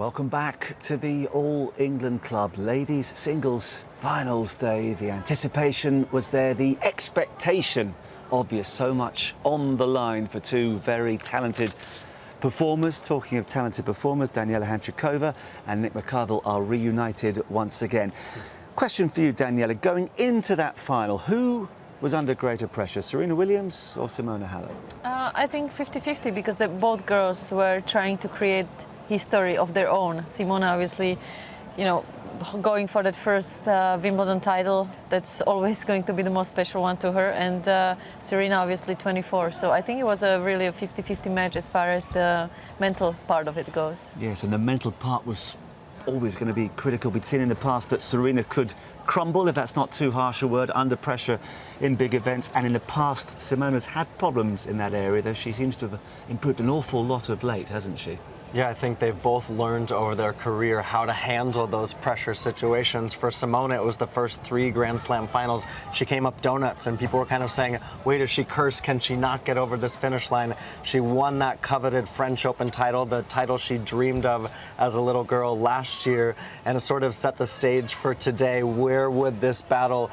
Welcome back to the All England Club Ladies Singles Finals Day. The anticipation was there, the expectation obvious, so much on the line for two very talented performers. Talking of talented performers, Daniela Hanchikova and Nick McCarville are reunited once again. Question for you, Daniela, going into that final, who was under greater pressure, Serena Williams or Simona Halep? I think 50-50, because both girls were trying to create history of their own. Simona, obviously, you know, going for that first Wimbledon title, that's always going to be the most special one to her. And Serena, obviously, 24. So I think it was really a 50-50 match as far as the mental part of it goes. Yes, and the mental part was always going to be critical. We'd seen in the past that Serena could crumble, if that's not too harsh a word, under pressure in big events. And in the past, Simona's had problems in that area, though she seems to have improved an awful lot of late, hasn't she? Yeah, I think they've both learned over their career how to handle those pressure situations. For Simona, it was the first 3 Grand Slam finals. She came up donuts, and people were kind of saying, wait, is she cursed? Can she not get over this finish line? She won that coveted French Open title, the title she dreamed of as a little girl last year, and it sort of set the stage for today. Where would this battle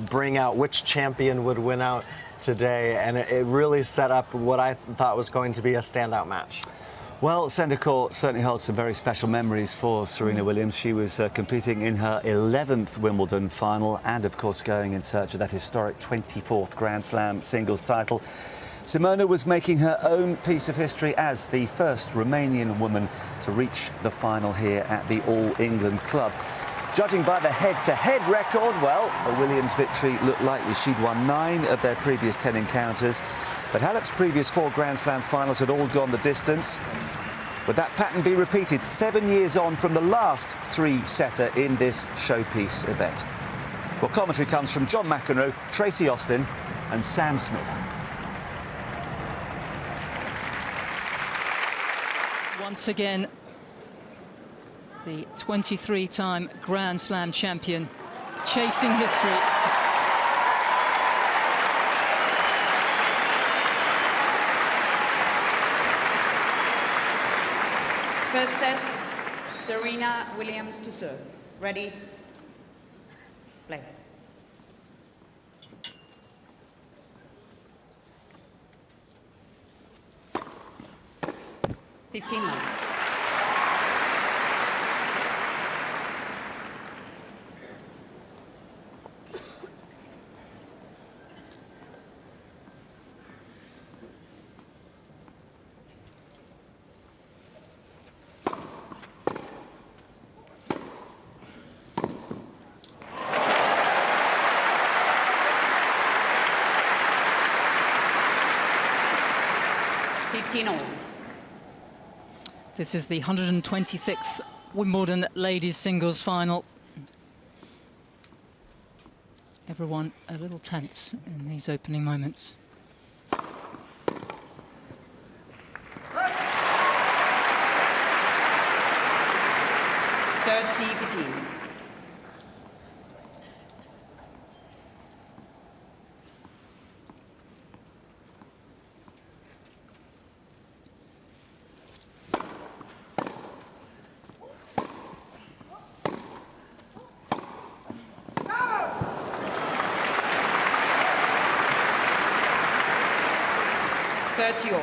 bring out? Which champion would win out today? And it really set up what I thought was going to be a standout match. Well, centre court certainly holds some very special memories for Serena Williams. She was competing in her 11th Wimbledon final and, of course, going in search of that historic 24th Grand Slam singles title. Simona was making her own piece of history as the first Romanian woman to reach the final here at the All England Club. Judging by the head-to-head record, well, a Williams victory looked likely. She'd won 9 of their previous 10 encounters, but Halep's previous 4 Grand Slam finals had all gone the distance. Would that pattern be repeated 7 years on from the last 3-setter in this showpiece event? Well, commentary comes from John McEnroe, Tracy Austin and Sam Smith. Once again, the 23-time Grand Slam champion, chasing history. First set, Serena Williams to serve. Ready? Play. 15-9. This is the 126th Wimbledon ladies singles final. Everyone a little tense in these opening moments. 30-15. All.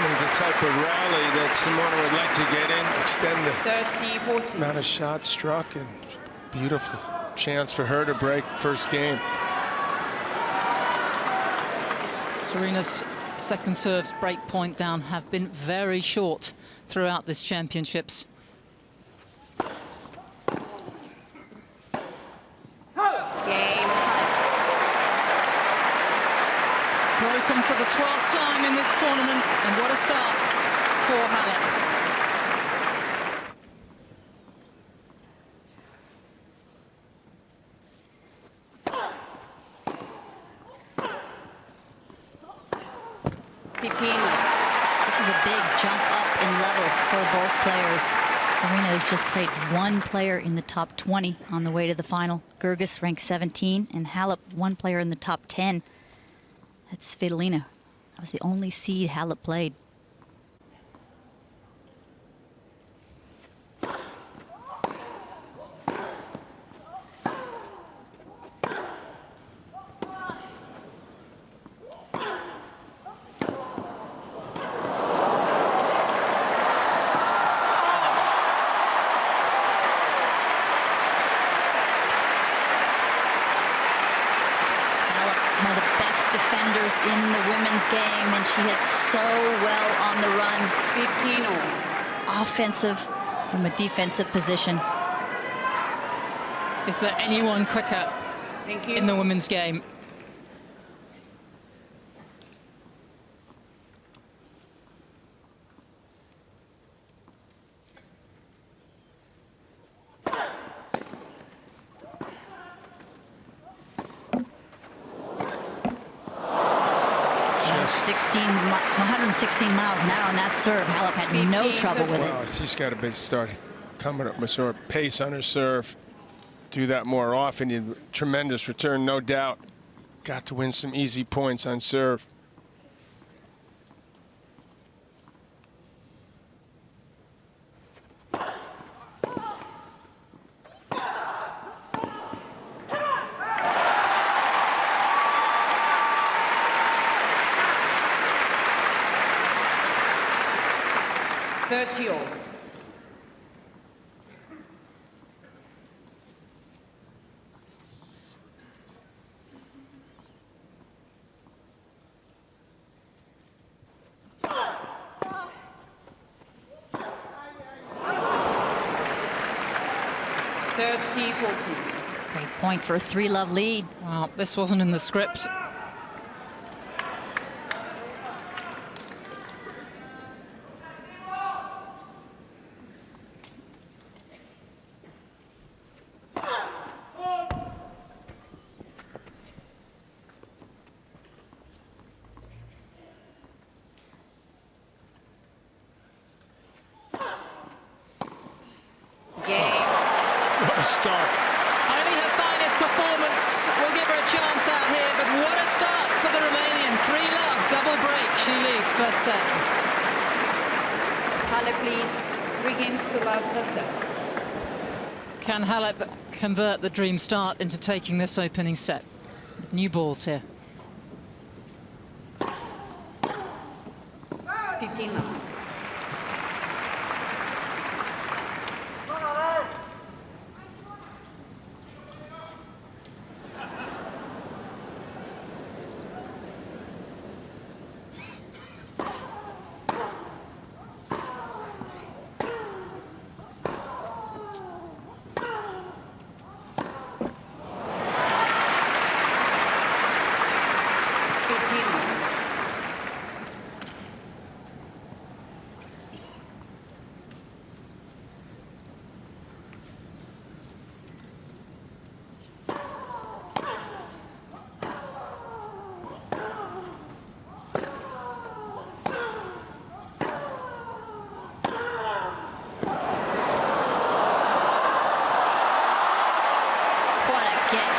The type of rally that Simona would like to get in, extend the 30-14. amount of shots struck, and beautiful chance for her to break first game. Serena's second serves break point down have been very short throughout this championships. Broken for the 12th time in this tournament, and what a start for Halep. 15 love. This is a big jump up in level for both players. Serena has just played one player in the top 20 on the way to the final. Gerges ranked 17, and Halep one player in the top 10. That's Svitolina. That was the only seed Halep played. One of the best defenders in the women's game, and she hit so well on the run. 15 all. Offensive from a defensive position. Is there anyone quicker Thank you. in the women's game? Sixteen, 116 miles an hour on that serve. Halep had no trouble with it. Wow, she's got to start coming up with sort of pace on her serve. Do that more often. Tremendous return, no doubt. Got to win some easy points on serve. All. Great point for a 3-love lead. Well, this wasn't in the script. What a start. Only her finest performance will give her a chance out here, but what a start for the Romanian. 3-love, double break. She leads first set. Halep leads 3 games to love the set. Can Halep convert the dream start into taking this opening set? New balls here. 15 love.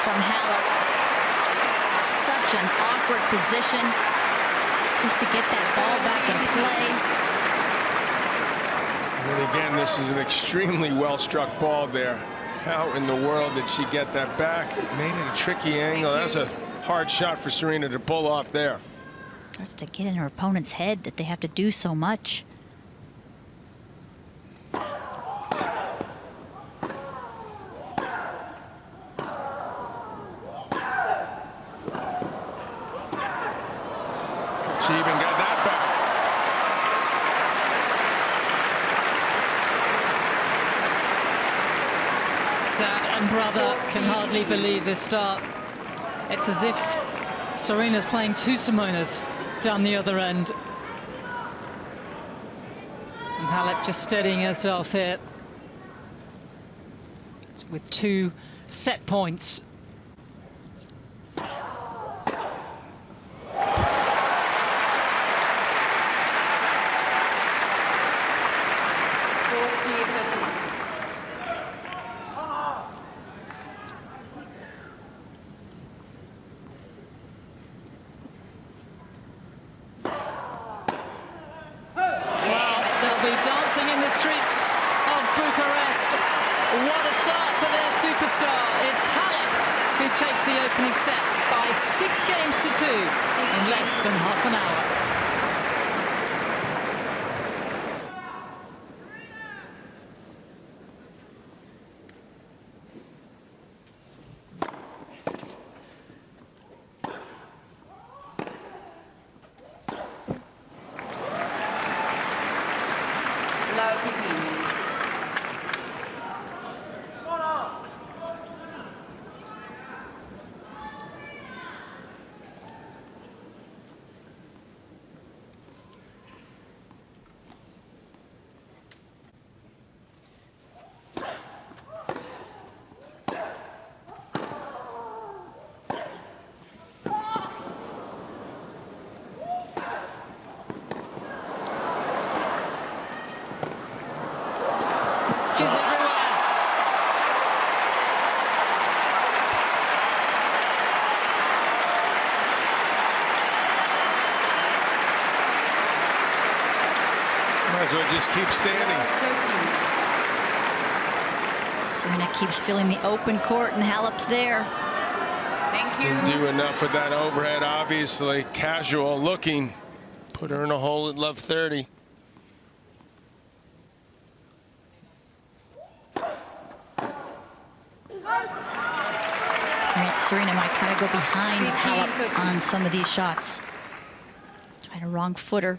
From Halep. Such an awkward position just to get that ball back in play. And again, this is an extremely well-struck ball there. How in the world did she get that back? It made it a tricky angle. That's a hard shot for Serena to pull off there. Starts to get in her opponent's head that they have to do so much. She even got that back. Dad and brother can hardly believe this start. It's as if Serena's playing 2 Simonas down the other end. And Halep just steadying herself here with 2 set points. dancing in the streets of Bucharest. What a start for their superstar. It's Halep who takes the opening set by 6 games to 2 in less than half an hour. She's everywhere. Might as well just keep standing. Serena keeps filling the open court, and Halep's there. Thank you. Didn't do enough with that overhead, obviously. Casual looking. Put her in a hole at love 30. Serena might try to go behind Halep on some of these shots. Trying a wrong footer.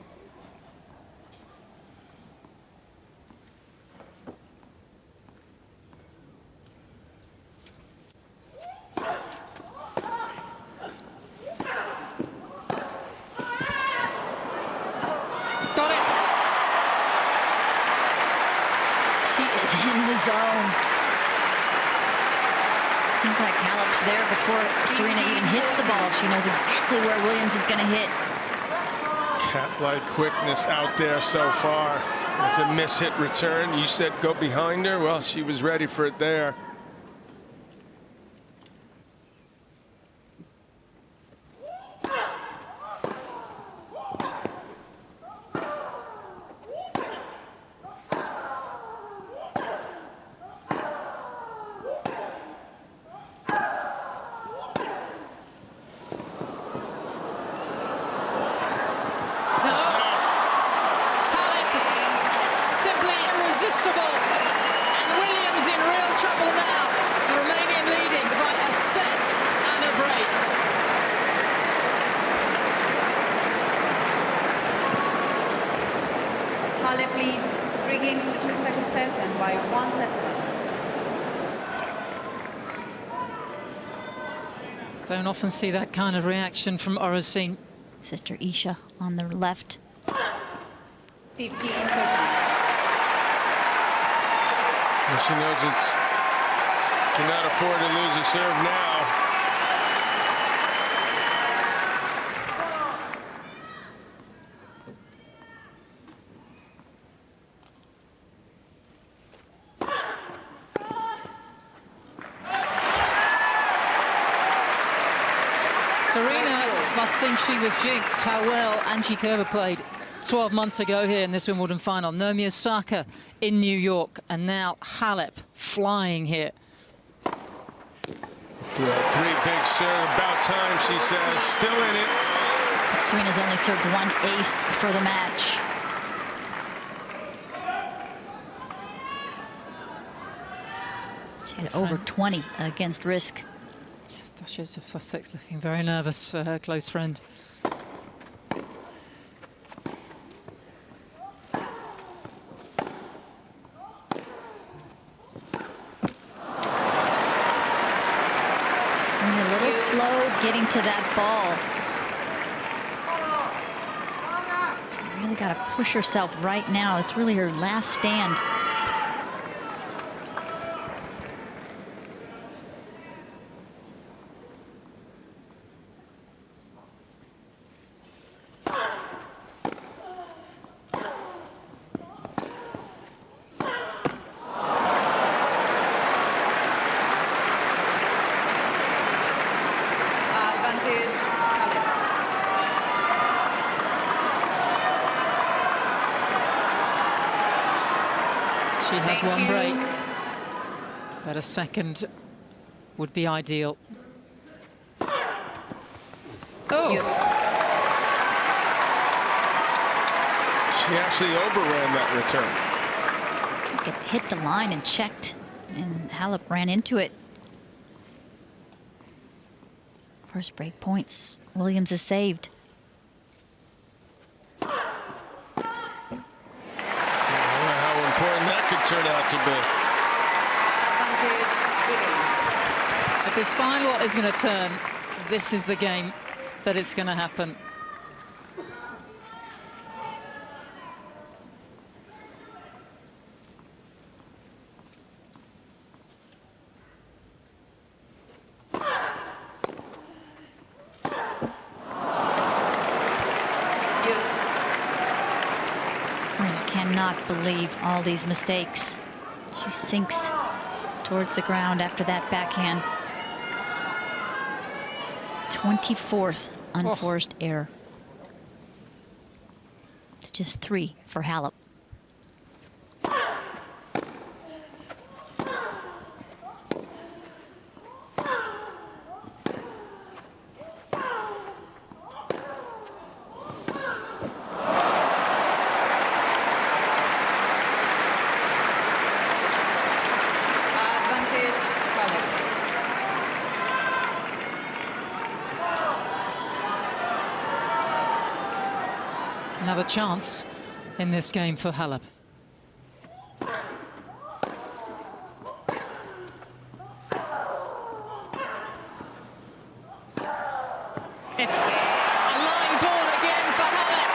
Got it. She is in the zone. Seems like Halep's there before Serena even hits the ball. She knows exactly where Williams is going to hit. Cat-like quickness out there so far. It's a miss-hit return. You said go behind her. Well, she was ready for it there. Irresistible, and Williams in real trouble now. The Romanian leading by a set and a break. Halep leads 3 games to 2 second set and by 1 set left. Don't often see that kind of reaction from Orosine. Sister Isha on the left. 15-13. Well, she knows it's cannot afford to lose a serve now. Serena must think she was jinxed how well Angie Kerber played 12 months ago here in this Wimbledon final. Naomi Osaka in New York, and now Halep flying here. 3 big serve, about time, she says. Still in it. Serena's only served 1 ace for the match. She had over 20 against risk. Duchess of Sussex looking very nervous for her close friend. Getting to that ball. She really got to push herself right now. It's really her last stand. She has Thank one you. break, but a second would be ideal. Oh, Yes. She actually overran that return. It hit the line and checked, and Halep ran into it. First break points. Williams is saved. I wonder how important that could turn out to be. Advantage Williams. if this final is going to turn, this is the game that it's going to happen. Cannot believe all these mistakes. She sinks towards the ground after that backhand. 24th unforced error. To just 3 for Halep. Another chance in this game for Halep. It's a line ball again for Halep,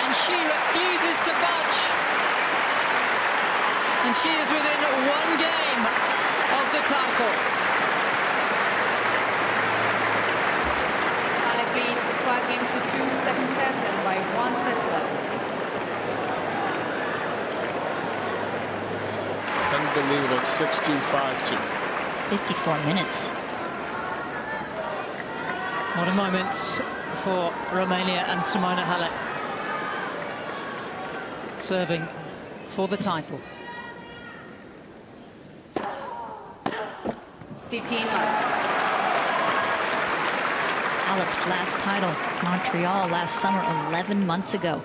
and she refuses to budge. And she is within one game of the title. Halep leads 5 games to 2, second set, and by 1 set left. Unbelievable. 6-2, 5-2. 54 minutes. What a moment for Romania and Simona Halep. Serving for the title. 15 left. Halep's last title, Montreal last summer, 11 months ago.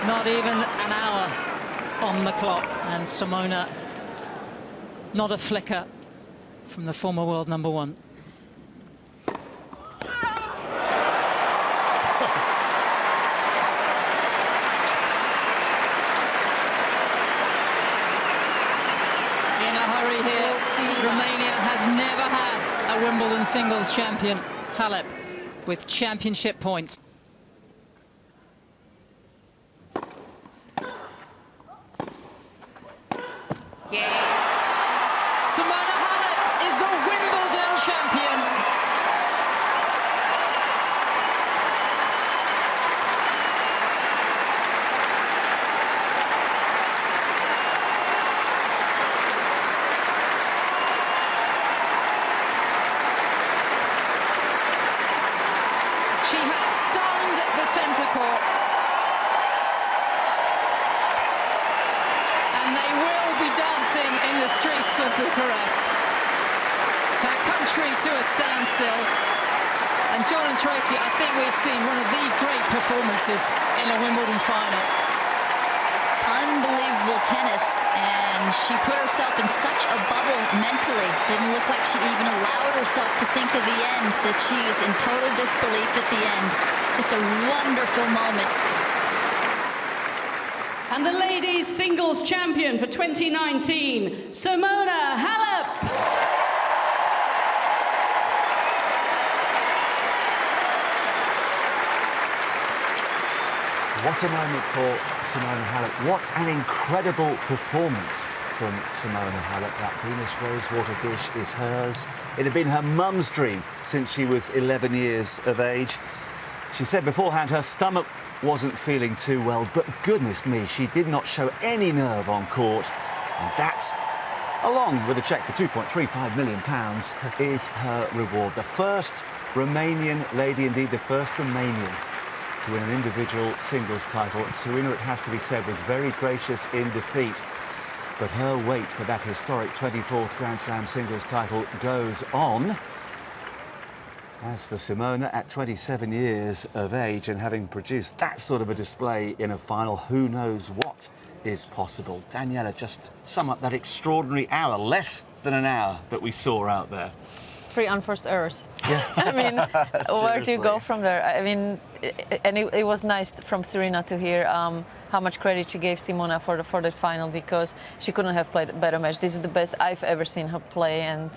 Not even an hour on the clock, and Simona, not a flicker from the former world number one. In a hurry here, Romania has never had a Wimbledon singles champion, Halep, with championship points. Simona Halep is the Wimbledon champion. She has stunned the centre court. And they will be dancing in the streets of Bucharest. Her country to a standstill. And John and Tracy, I think we've seen one of the great performances in a Wimbledon final. Unbelievable tennis, and she put herself in such a bubble mentally. Didn't look like she even allowed herself to think of the end, that she was in total disbelief at the end. Just a wonderful moment. And the ladies singles champion for 2019, Simona Halep. What a moment for Simona Halep. What an incredible performance from Simona Halep. That Venus Rosewater dish is hers. It had been her mum's dream since she was 11 years of age. She said beforehand her stomach wasn't feeling too well, but goodness me, she did not show any nerve on court. And that, along with a cheque for £2.35 million, is her reward. The first Romanian lady, indeed the first Romanian to win an individual singles title. Serena, it has to be said, was very gracious in defeat. But her wait for that historic 24th Grand Slam singles title goes on. As for Simona, at 27 years of age and having produced that sort of a display in a final, who knows what is possible. Daniela, just sum up that extraordinary hour, less than an hour, that we saw out there. 3 unforced errors. Yeah. I mean, where do you go from there? I mean, it was nice from Serena to hear how much credit she gave Simona for the final, because she couldn't have played a better match. This is the best I've ever seen her play, and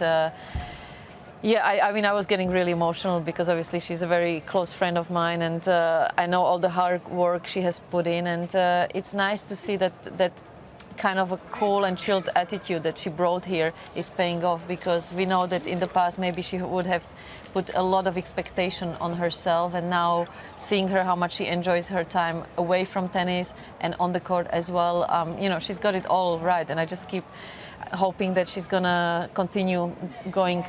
yeah, I mean, I was getting really emotional because obviously she's a very close friend of mine, and I know all the hard work she has put in, and it's nice to see that kind of a cool and chilled attitude that she brought here is paying off, because we know that in the past maybe she would have put a lot of expectation on herself, and now seeing her how much she enjoys her time away from tennis and on the court as well, you know, she's got it all right, and I just keep hoping that she's gonna continue going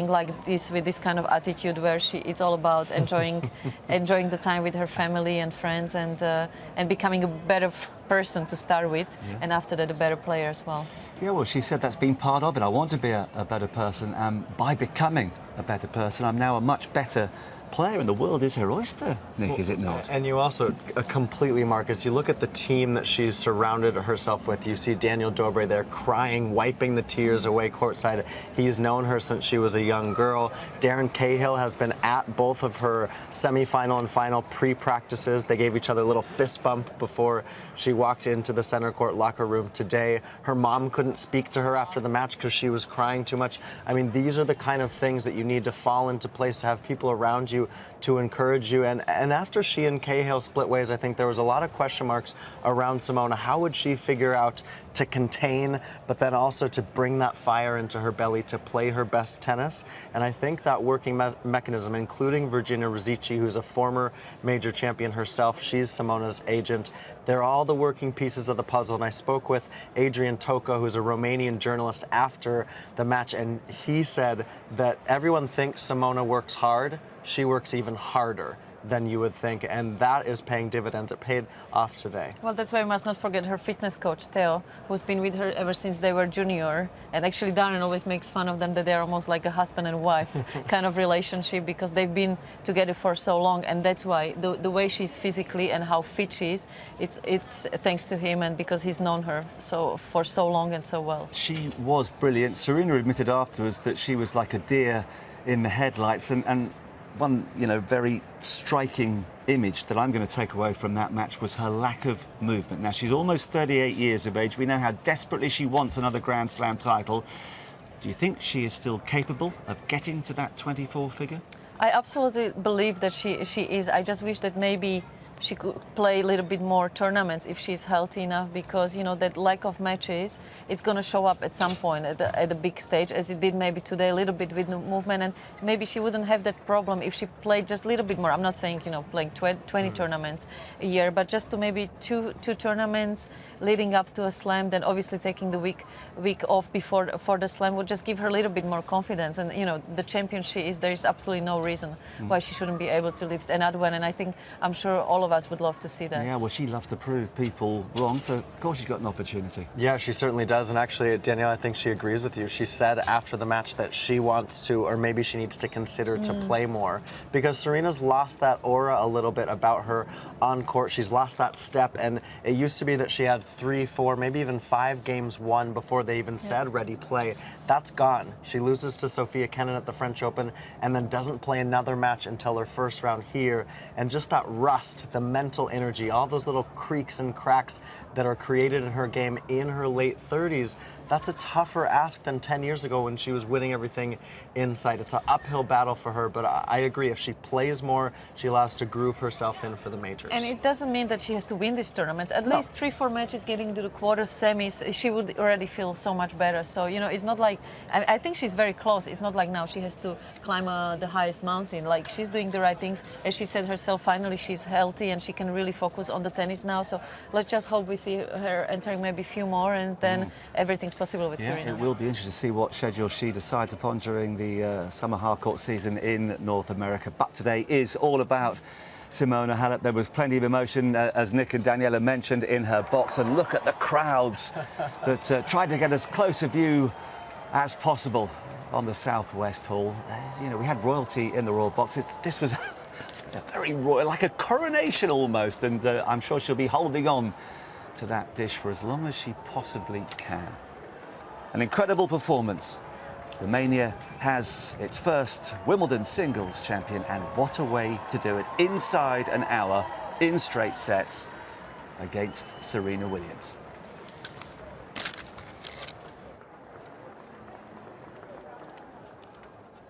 like this, with this kind of attitude where it's all about enjoying the time with her family and friends, and becoming a better person to start with, and after that a better player as well. Yeah, well, she said that's been part of it. I want to be a better person, and by becoming a better person, I'm now a much better player, and the world is her oyster, Nick, well, is it not? And you also, completely, Marcus, you look at the team that she's surrounded herself with. You see Daniel Dobre there crying, wiping the tears away courtside. He's known her since she was a young girl. Darren Cahill has been at both of her semifinal and final pre-practices. They gave each other a little fist bump before she walked into the center court locker room today. Her mom couldn't speak to her after the match because she was crying too much. I mean, these are the kind of things that you need to fall into place, to have people around you to encourage you. And after she and Cahill split ways, I think there was a lot of question marks around Simona. How would she figure out to contain, but then also to bring that fire into her belly to play her best tennis? And I think that working mechanism, including Virginia Ruzici, who's a former major champion herself, she's Simona's agent, they're all the working pieces of the puzzle. And I spoke with Adrian Toca, who's a Romanian journalist, after the match, and he said that everyone thinks Simona works hard. She works even harder than you would think, and that is paying dividends. It paid off today. Well, that's why we must not forget her fitness coach, Theo, who's been with her ever since they were junior. And actually, Darren always makes fun of them, that they're almost like a husband and wife kind of relationship, because they've been together for so long. And that's why the way she's physically and how fit she is, it's thanks to him, and because he's known her for so long and so well. She was brilliant. Serena admitted afterwards that she was like a deer in the headlights, and one, you know, very striking image that I'm going to take away from that match was her lack of movement. Now, she's almost 38 years of age. We know how desperately she wants another Grand Slam title. Do you think she is still capable of getting to that 24 figure? I absolutely believe that she is. I just wish that maybe she could play a little bit more tournaments if she's healthy enough, because, you know, that lack of matches, it's going to show up at some point at the big stage, as it did maybe today, a little bit with the movement, and maybe she wouldn't have that problem if she played just a little bit more. I'm not saying, you know, playing 20 tournaments a year, but just to maybe two tournaments leading up to a slam, then obviously taking the week off for the slam would just give her a little bit more confidence. And, you know, the champion she is, there is absolutely no reason why she shouldn't be able to lift another one, and I'm sure all of us would love to see that. Yeah, well, she loves to prove people wrong, so of course she's got an opportunity. Yeah, she certainly does. And actually, Danielle, I think she agrees with you. She said after the match that she wants to, or maybe she needs to consider to play more, because Serena's lost that aura a little bit about her on court. She's lost that step, and it used to be that she had 3, 4, maybe even 5 games won before they even said ready, play. That's gone. She loses to Sophia Kenin at the French Open and then doesn't play another match until her first round here, and just that rust the mental energy, all those little creaks and cracks that are created in her game in her late 30s, that's a tougher ask than 10 years ago when she was winning everything inside. It's an uphill battle for her, but I agree. If she plays more, she allows to groove herself in for the majors. And it doesn't mean that she has to win these tournaments. At least 3-4 matches getting into the quarters, semis, she would already feel so much better. So, you know, it's not like, I think she's very close. It's not like now she has to climb the highest mountain. Like, she's doing the right things. As she said herself, finally she's healthy and she can really focus on the tennis now. So let's just hope we see her entering maybe a few more, and then everything's possible with Serena. It will be interesting to see what schedule she decides upon during the summer hardcourt season in North America. But today is all about Simona Halep. There was plenty of emotion, as Nick and Daniela mentioned, in her box. And look at the crowds that tried to get as close a view as possible on the Southwest Hall. You know, we had royalty in the royal box. This was very royal, like a coronation almost. And I'm sure she'll be holding on to that dish for as long as she possibly can. An incredible performance. Romania has its first Wimbledon singles champion, and what a way to do it, inside an hour, in straight sets, against Serena Williams.